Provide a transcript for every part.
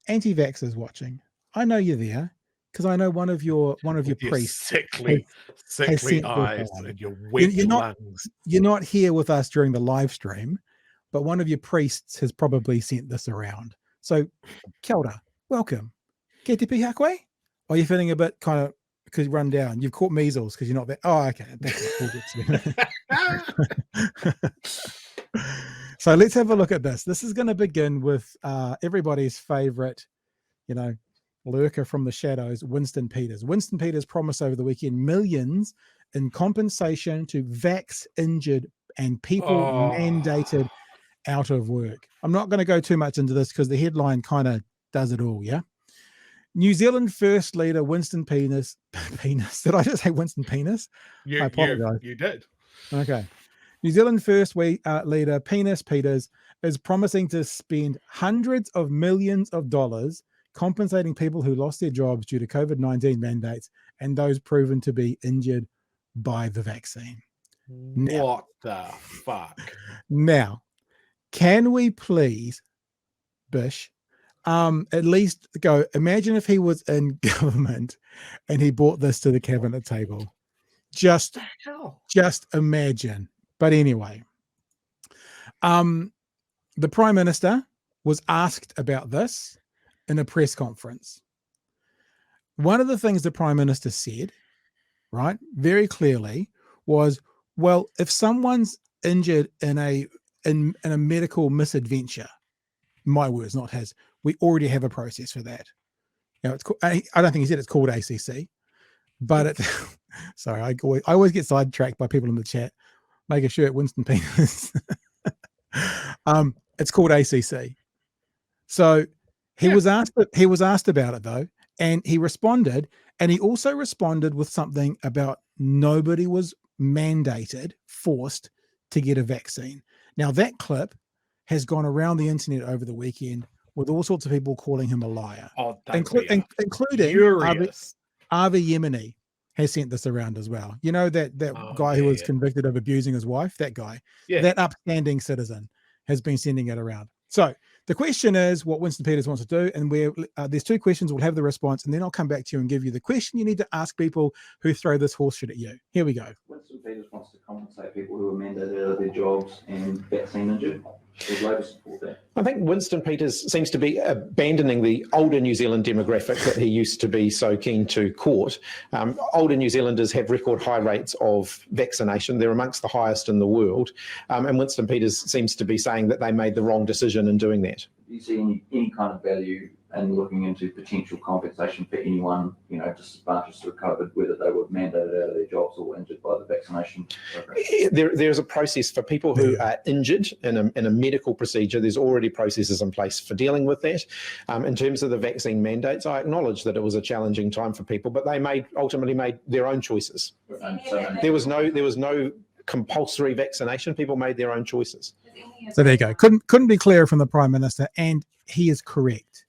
anti-vaxxers watching, I know you're there because I know one of your With your priests sickly has sent eyes this on. and your weak lungs. You're not here with us during the live stream, but one of your priests has probably sent this around. So, kia ora, welcome. KTP Hakwe? Or are you feeling a bit kind of because you run down? You've caught measles because you're not there. Oh, okay. That's it. We'll get to you. So let's have a look at this. This is going to begin with everybody's favorite, lurker from the shadows, Winston Peters. Winston Peters promised over the weekend millions in compensation to vax injured and people mandated out of work. I'm not going to go too much into this because the headline kind of does it all, yeah? New Zealand First Leader Winston Penis. Did I just say Winston Penis? I apologize. You did. Okay. New Zealand First Leader Penis Peters is promising to spend hundreds of millions of dollars compensating people who lost their jobs due to COVID-19 mandates and those proven to be injured by the vaccine. What the fuck? Now, can we please, Bish, at least go, imagine if he was in government and he brought this to the cabinet table. Just imagine. But anyway, the Prime Minister was asked about this in a press conference. One of the things the Prime Minister said, right, very clearly was, well, if someone's injured in a medical misadventure, my words, not his, we already have a process for that. It's called, I don't think he said it's called ACC, but sorry, I always get sidetracked by people in the chat. Make a shirt, Winston Penis. It's called ACC. So he was asked about it though, and he responded, and he also responded with something about nobody was mandated, forced to get a vaccine. Now that clip has gone around the internet over the weekend with all sorts of people calling him a liar, including Avi Yemeni has sent this around as well. You know that guy who was convicted of abusing his wife, that guy, that upstanding citizen has been sending it around. So the question is what Winston Peters wants to do, and there's two questions. We'll have the response, and then I'll come back to you and give you the question you need to ask people who throw this horse shit at you. Here we go. Winston Peters wants to compensate people who are mandated out of their jobs and vaccine injured. I think Winston Peters seems to be abandoning the older New Zealand demographic that he used to be so keen to court. Older New Zealanders have record high rates of vaccination. They're amongst the highest in the world. And Winston Peters seems to be saying that they made the wrong decision in doing that. Do you see any kind of value in looking into potential compensation for anyone, disadvantaged through COVID, whether they were mandated out of their jobs or injured by the vaccination program? There's a process for people who are injured in a medical procedure. There's already processes in place for dealing with that. In terms of the vaccine mandates, I acknowledge that it was a challenging time for people, but they ultimately made their own choices. There was no compulsory vaccination. People made their own choices. So there you go. Couldn't be clearer from the Prime Minister, and he is correct.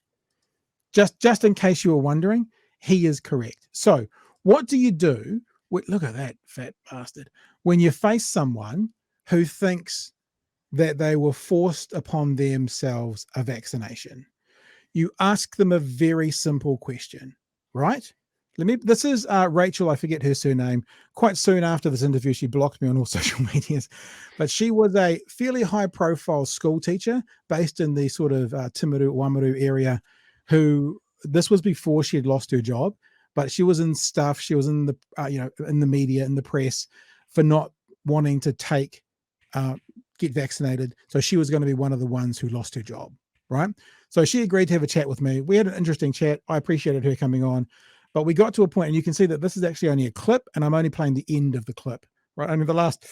Just in case you were wondering, he is correct. So what do you do? Look at that fat bastard. When you face someone who thinks that they were forced upon themselves a vaccination, you ask them a very simple question, right? This is Rachel, I forget her surname. Quite soon after this interview, she blocked me on all social medias, but she was a fairly high profile school teacher based in the sort of Timaru, Wamaru area, who this was before she had lost her job, but she was in stuff. She was in the, in the media, in the press for not wanting to get vaccinated. So she was going to be one of the ones who lost her job, right? So she agreed to have a chat with me. We had an interesting chat. I appreciated her coming on, but we got to a point, and you can see that this is actually only a clip, and I'm only playing the end of the clip, right? I mean, the last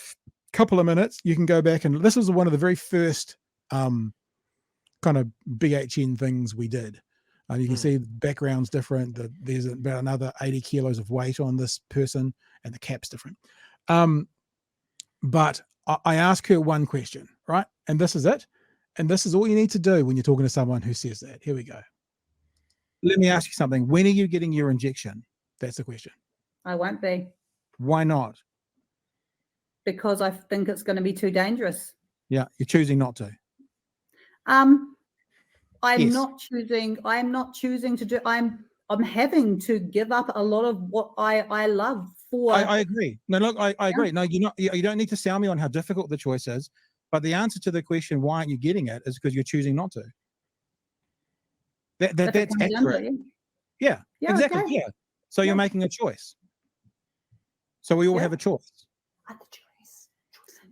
couple of minutes, you can go back, and this was one of the very first kind of BHN things we did. You can see the background's different. There's about another 80 kilos of weight on this person, and the cap's different. But I ask her one question, right? And this is it. And this is all you need to do when you're talking to someone who says that. Here we go. Let me ask you something. When are you getting your injection? That's the question. I won't be. Why not? Because I think it's going to be too dangerous. Yeah, you're choosing not to. I'm Yes. not choosing to do. I'm having to give up a lot of what I love for. I agree. No, look, I agree. No, you don't need to sell me on how difficult the choice is, but the answer to the question, why aren't you getting it, is because you're choosing not to. if it That's comes down to accurate. it. Yeah, Yeah, exactly. okay. Yeah. So you're Yeah. making a choice. So we all Yeah. have a choice.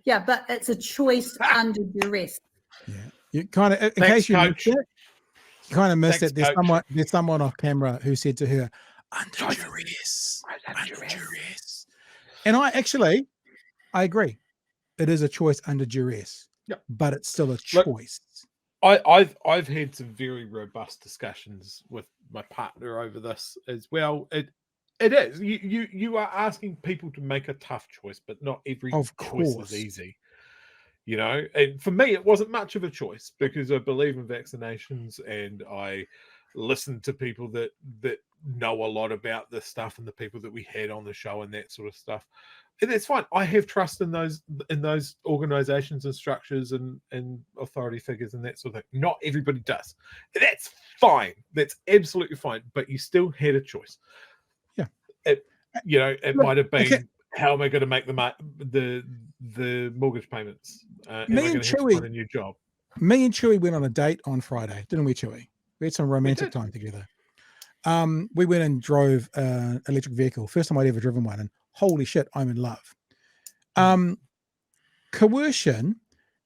Yeah, but it's a choice under duress. Yeah. You kind of, in Thanks, case you missed coach. it, you kind of missed Thanks, it. There's coach. someone off camera who said to her, under duress. And I agree. It is a choice under duress. Yep. But it's still a Look, choice. I've had some very robust discussions with my partner over this as well. It is. You are asking people to make a tough choice, but not every Of choice course. is easy. You know, and for me, it wasn't much of a choice because I believe in vaccinations and I listen to people that know a lot about this stuff and the people that we had on the show and that sort of stuff. And that's fine. I have trust in those organizations and structures and authority figures and that sort of thing. Not everybody does. And that's fine. That's absolutely fine. But you still had a choice. Yeah. It might have been, okay. how am I going to make the mortgage payments? Am I Me going and to have to Chewy- find a new job? Me and Chewy went on a date on Friday, didn't we, Chewy? We had some romantic did. time together. We went and drove an electric vehicle. First time I'd ever driven one, and holy shit, I'm in love. Coercion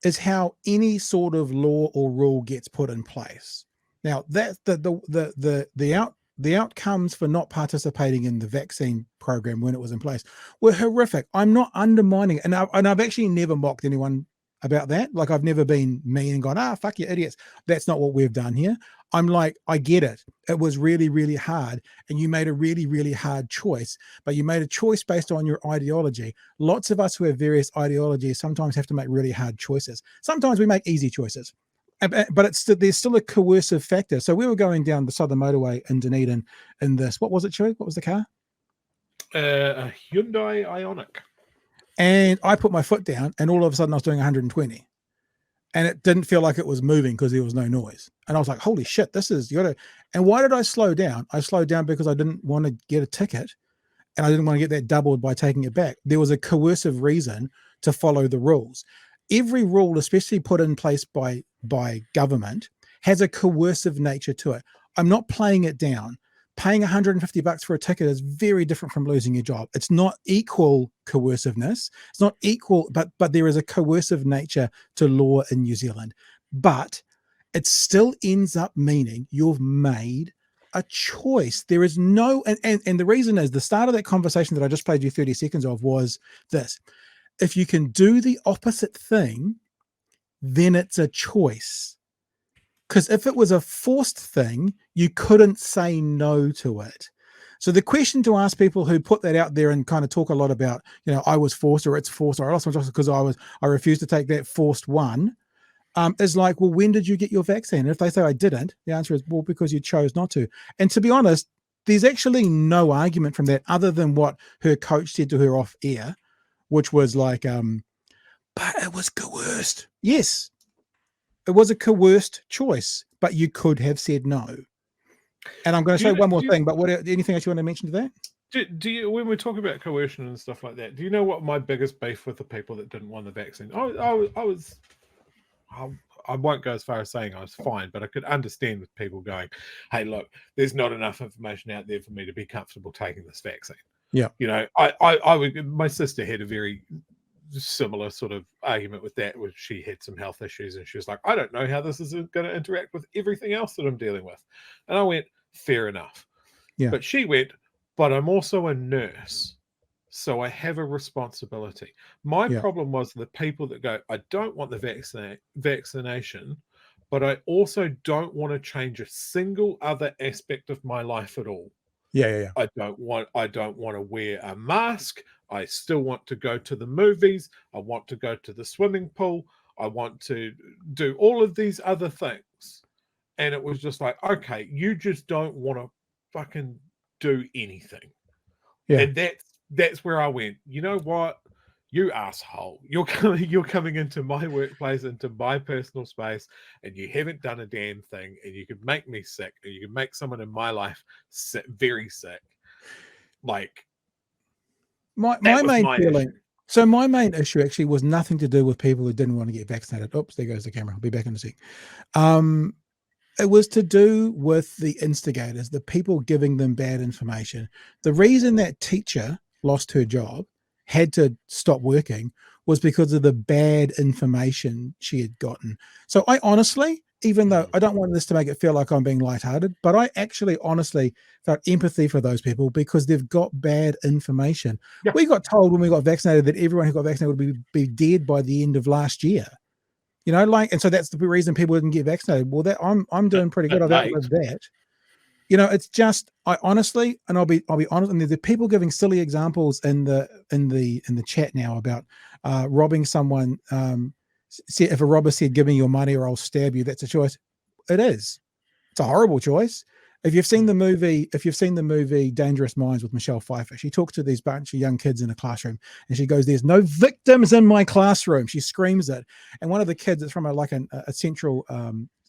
is how any sort of law or rule gets put in place. Now, that's the outcomes for not participating in the vaccine program when it was in place were horrific. I'm not undermining it, and I've actually never mocked anyone about that. Like, I've never been mean and gone, fuck you idiots. That's not what we've done here. I'm like, I get it. It was really, really hard, and you made a really, really hard choice, but you made a choice based on your ideology. Lots of us who have various ideologies sometimes have to make really hard choices. Sometimes we make easy choices, but there's still a coercive factor. So we were going down the southern motorway in Dunedin in this, what was it, Chewy? What was the car? A Hyundai Ioniq. And I put my foot down, and all of a sudden I was doing 120. And it didn't feel like it was moving because there was no noise. And I was like, holy shit, this is, and why did I slow down? I slowed down because I didn't want to get a ticket, and I didn't want to get that doubled by taking it back. There was a coercive reason to follow the rules. Every rule, especially put in place by government, has a coercive nature to it. I'm not playing it down. Paying $150 for a ticket is very different from losing your job. It's not equal coerciveness. It's not equal, but there is a coercive nature to law in New Zealand. But it still ends up meaning you've made a choice. There is no, and the reason is the start of that conversation that I just played you 30 seconds of was this. If you can do the opposite thing, then it's a choice. Because if it was a forced thing, you couldn't say no to it. So the question to ask people who put that out there and kind of talk a lot about, I was forced, or it's forced, or I lost my job because I refused to take that forced one, is like, well, when did you get your vaccine? And if they say I didn't, the answer is, well, because you chose not to. And to be honest, there's actually no argument from that other than what her coach said to her off air, which was like, but it was coerced. Yes. It was a coerced choice, but you could have said no. And I'm going to say one more thing, but anything else you want to mention to that? Do you, when we talk about coercion and stuff like that, do you know what my biggest beef with the people that didn't want the vaccine? I won't go as far as saying I was fine, but I could understand with people going, hey, look, there's not enough information out there for me to be comfortable taking this vaccine. Yeah. My sister had a very similar sort of argument with that, where she had some health issues and she was like, I don't know how this is going to interact with everything else that I'm dealing with. And I went, fair enough. Yeah. But she went, but I'm also a nurse, so I have a responsibility. My problem was the people that go, I don't want the vaccination, but I also don't want to change a single other aspect of my life at all. Yeah. I don't want to wear a mask. I still want to go to the movies. I want to go to the swimming pool. I want to do all of these other things. And it was just like, okay, you just don't want to fucking do anything. Yeah. And that's where I went, you know what? You asshole. You're coming into my workplace, into my personal space, and you haven't done a damn thing, and you could make me sick, or you could make someone in my life sick, very sick. Like, my that was main my feeling. issue. So my main issue actually was nothing to do with people who didn't want to get vaccinated. Oops, there goes the camera. I'll be back in a sec. It was to do with the instigators, the people giving them bad information. The reason that teacher lost her job, had to stop working, was because of the bad information she had gotten. So I honestly, even though I don't want this to make it feel like I'm being lighthearted, but I actually honestly felt empathy for those people because they've got bad information. Yeah. We got told when we got vaccinated that everyone who got vaccinated would be dead by the end of last year. You know, like, and so that's the reason people didn't get vaccinated. Well, that I'm doing pretty good. I've outlived that. You know, it's just, I honestly, and I'll be honest, and there's people giving silly examples in the chat now about robbing someone. If a robber said, "Give me your money or I'll stab you," that's a choice. It is. It's a horrible choice. If you've seen the movie Dangerous Minds with Michelle Pfeiffer, she talks to these bunch of young kids in a classroom and she goes, "There's no victims in my classroom." She screams it. And one of the kids, it's from a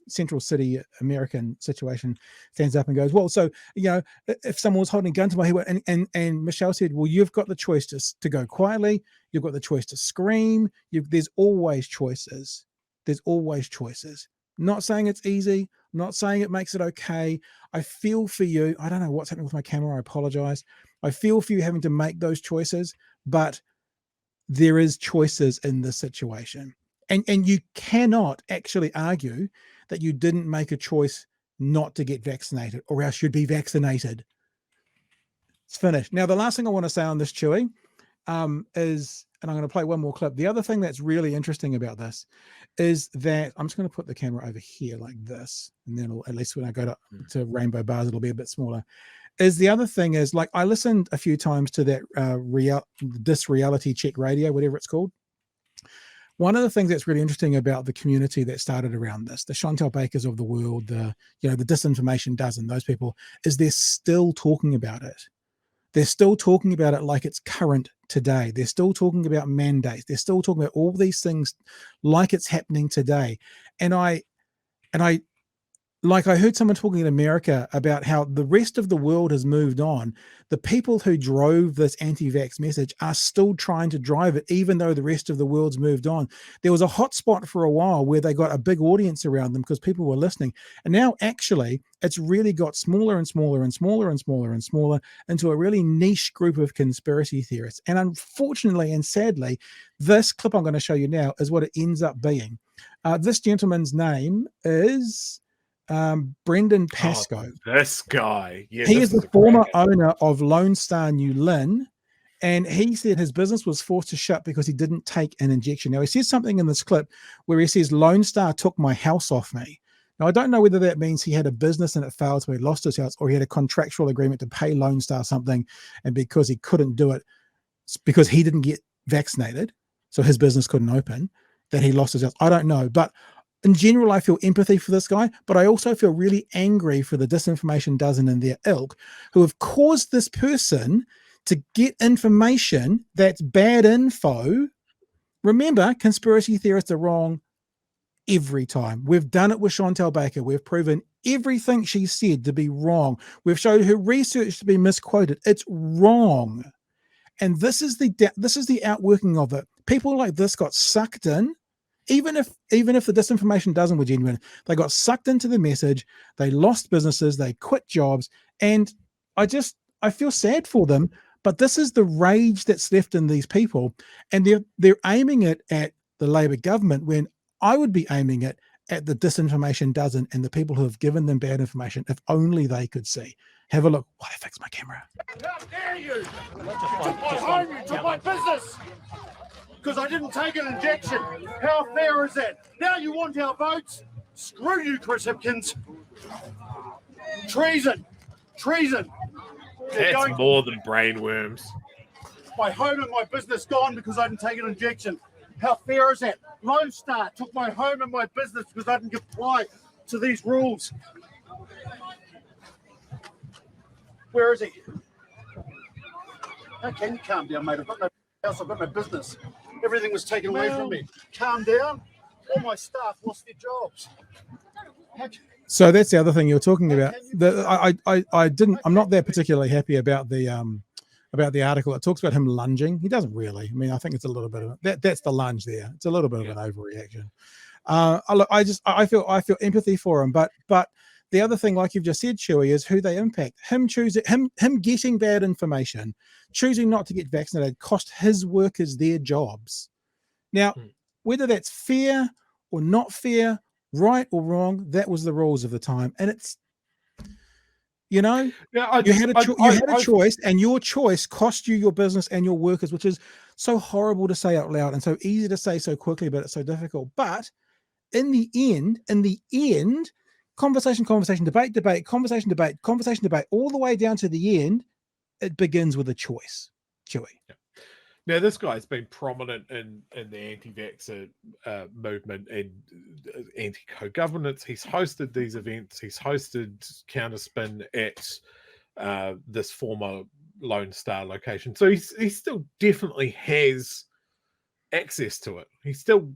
central city American situation, stands up and goes, "Well, so, you know, if someone was holding a gun to my head," and Michelle said, "Well, you've got the choice to go quietly. You've got the choice to scream. There's always choices. There's always choices. Not saying it's easy. Not saying it makes it okay. I feel for you. I don't know what's happening with my camera. I apologize. I feel for you having to make those choices, but there is choices in this situation. And you cannot actually argue that you didn't make a choice not to get vaccinated or else you'd be vaccinated. It's finished. Now, the last thing I want to say on this, Chewy, is, and I'm going to play one more clip. The other thing that's really interesting about this is that I'm just going to put the camera over here like this, and then at least when I go to rainbow bars, it'll be a bit smaller. Is the other thing is, like, I listened a few times to that this reality check radio, whatever it's called. One of the things that's really interesting about the community that started around this, the Chantelle Bakers of the world, the disinformation dozen, those people, is they're still talking about it. They're still talking about it like it's current today. They're still talking about mandates. They're still talking about all these things like it's happening today. And I heard someone talking in America about how the rest of the world has moved on. The people who drove this anti-vax message are still trying to drive it, even though the rest of the world's moved on. There was a hot spot for a while where they got a big audience around them because people were listening. And now actually it's really got smaller and smaller and smaller and smaller and smaller into a really niche group of conspiracy theorists. And unfortunately and sadly, this clip I'm going to show you now is what it ends up being. This gentleman's name is Brendan Pascoe. Oh, this guy. Yeah, he is the former owner of Lone Star New Lynn, and he said his business was forced to shut because he didn't take an injection. Now, he says something in this clip where he says, "Lone Star took my house off me." Now, I don't know whether that means he had a business and it failed, so he lost his house, or he had a contractual agreement to pay Lone Star something, and because he couldn't do it, because he didn't get vaccinated, so his business couldn't open, that he lost his house. I don't know, but in general, I feel empathy for this guy, but I also feel really angry for the disinformation dozen and their ilk who have caused this person to get information that's bad info. Remember, conspiracy theorists are wrong every time. We've done it with Chantelle Baker. We've proven everything she said to be wrong. We've shown her research to be misquoted. It's wrong. And this is the outworking of it. People like this got sucked in. Even if the disinformation doesn't were genuine, they got sucked into the message, they lost businesses, they quit jobs, and I feel sad for them, but this is the rage that's left in these people, and they're aiming it at the Labour government when I would be aiming it at the disinformation dozen and the people who have given them bad information, if only they could see. Have a look. Why I fixed my camera. How dare you! You took my home, you took my business! Because I didn't take an injection. How fair is that? Now you want our votes? Screw you, Chris Hipkins. Treason. Treason. That's more than brainworms. My home and my business gone because I didn't take an injection. How fair is that? Lone Star took my home and my business because I didn't comply to these rules. Where is he? How can you calm down, mate? I've got no house, I've got no business. Everything was taken away from me. Calm down. All my staff lost their jobs. So that's the other thing you're talking about. I'm not that particularly happy about the article. It talks about him lunging. He doesn't really. I mean, I think it's a little bit of that's the lunge there. It's a little bit of an overreaction. I feel empathy for him, but the other thing, like you've just said, Chewy, is who they impact. Him getting bad information, choosing not to get vaccinated, cost his workers their jobs. Now, whether that's fair or not fair, right or wrong, that was the rules of the time, and it's, you had a choice, and your choice cost you your business and your workers, which is so horrible to say out loud and so easy to say so quickly, but it's so difficult. But in the end, conversation, debate, conversation, debate, all the way down to the end, it begins with a choice. Chewy. Yeah. Now, this guy's been prominent in the anti-vaxxer movement and anti-co-governance. He's hosted these events. He's hosted Counterspin at this former Lone Star location. So he still definitely has access to it. He's still...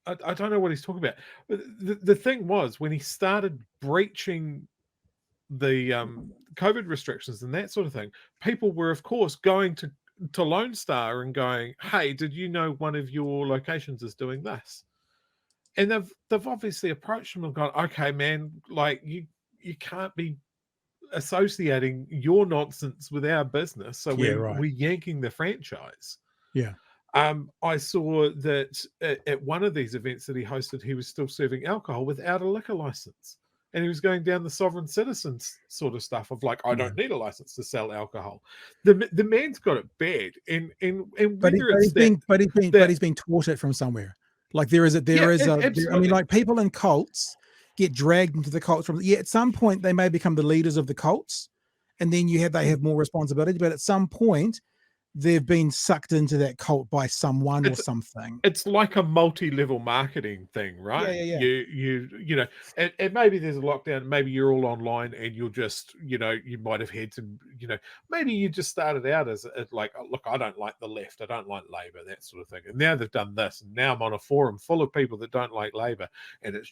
I don't know what he's talking about. The thing was, when he started breaching the COVID restrictions and that sort of thing, people were, of course, going to Lone Star and going, hey, did you know one of your locations is doing this? And they've obviously approached him and gone, okay, man, like you can't be associating your nonsense with our business. So we're yanking the franchise. Yeah. I saw that at one of these events that he hosted, he was still serving alcohol without a liquor license. And he was going down the sovereign citizens sort of stuff of like, I don't need a license to sell alcohol. The man's got it bad. And he's been taught it from somewhere. Like like people in cults get dragged into the cults at some point they may become the leaders of the cults, and then they have more responsibility. But at some point, they've been sucked into that cult by someone or something. It's like a multi-level marketing thing, right? Yeah. You know, and maybe there's a lockdown, maybe you're all online and you're just, you might have had some, maybe you just started out as like, look, I don't like the left, I don't like Labour, that sort of thing. And now they've done this, and now I'm on a forum full of people that don't like Labour, and it's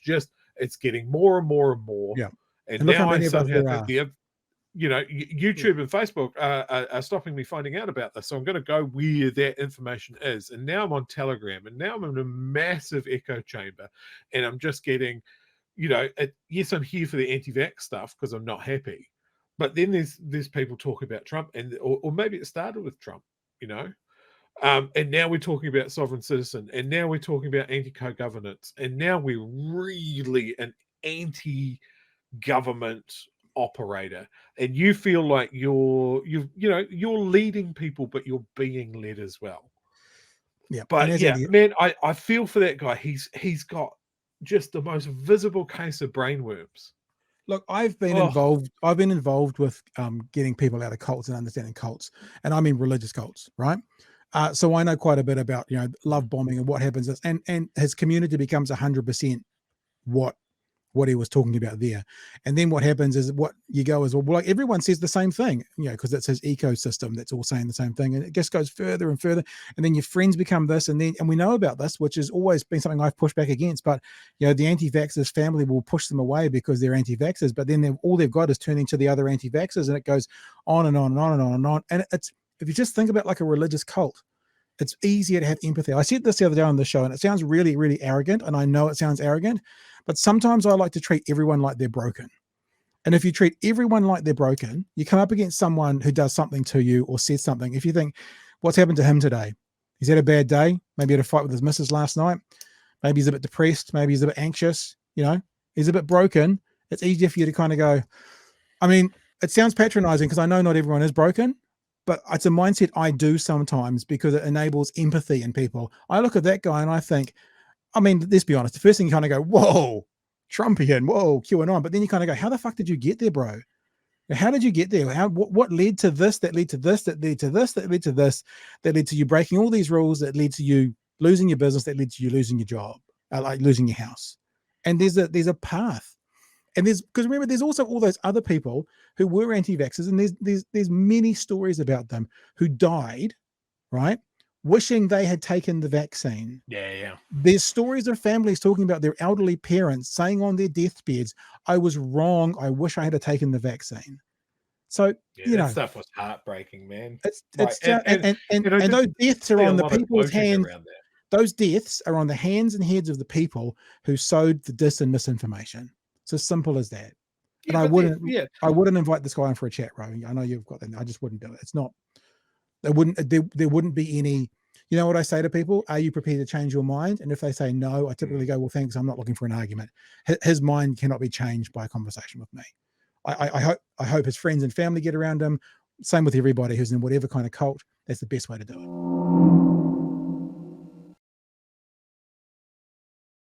getting more and more and more. Yeah. And now I somehow think YouTube and Facebook are stopping me finding out about this. So I'm going to go where that information is. And now I'm on Telegram, and now I'm in a massive echo chamber, and I'm just getting, yes, I'm here for the anti-vax stuff because I'm not happy. But then there's people talking about Trump, or maybe it started with Trump, and now we're talking about sovereign citizen, and now we're talking about anti-co-governance, and now we're really an anti-government operator, and you feel like you're leading people, but you're being led as well. Yeah, but man, I feel for that guy. He's got just the most visible case of brainworms. Look, I've been involved with getting people out of cults and understanding cults, and I mean religious cults, right? So I know quite a bit about love bombing and what happens, and his community becomes 100% what he was talking about there. And then what happens is what you go is, well, like everyone says the same thing, because it's his ecosystem that's all saying the same thing. And it just goes further and further. And then your friends become this. And we know about this, which has always been something I've pushed back against. But, the anti-vaxxers family will push them away because they're anti-vaxxers. But then all they've got is turning to the other anti-vaxxers, and it goes on and on and on and on and on. And it's, if you just think about like a religious cult, it's easier to have empathy. I said this the other day on the show, and it sounds really, really arrogant. And I know it sounds arrogant, but sometimes I like to treat everyone like they're broken. And if you treat everyone like they're broken, you come up against someone who does something to you or says something. If you think, what's happened to him today? He's had a bad day. Maybe he had a fight with his missus last night. Maybe he's a bit depressed. Maybe he's a bit anxious. He's a bit broken. It's easier for you to kind of go, I mean, it sounds patronizing because I know not everyone is broken, but it's a mindset I do sometimes because it enables empathy in people. I look at that guy and I think, I mean, let's be honest. The first thing you kind of go, whoa, Trumpian, whoa, QAnon. But then you kind of go, how the fuck did you get there, bro? How did you get there? What led to this, that led to this, that led to this, that led to this, that led to you breaking all these rules, that led to you losing your business, that led to you losing your job, like losing your house. And there's a path. And because remember, there's also all those other people who were anti-vaxxers, and there's many stories about them who died, right, wishing they had taken the vaccine. Yeah. There's stories of families talking about their elderly parents saying on their deathbeds, I was wrong. I wish I had taken the vaccine. So, Yeah, you that know, stuff was heartbreaking, man. it's Right, just, and you know, those just deaths see are a on the lot of people's gloating hands. around that. Those deaths are on the hands and heads of the people who sowed the dis and misinformation. It's as simple as that. And Yeah, I but I wouldn't invite this guy on for a chat, Ro. I know you've got that. I just wouldn't do it. It's not, there wouldn't be any, you know what I say to people? Are you prepared to change your mind? And if they say no, I typically go, well, thanks. I'm not looking for an argument. His mind cannot be changed by a conversation with me. I hope his friends and family get around him. Same with everybody who's in whatever kind of cult. That's the best way to do it.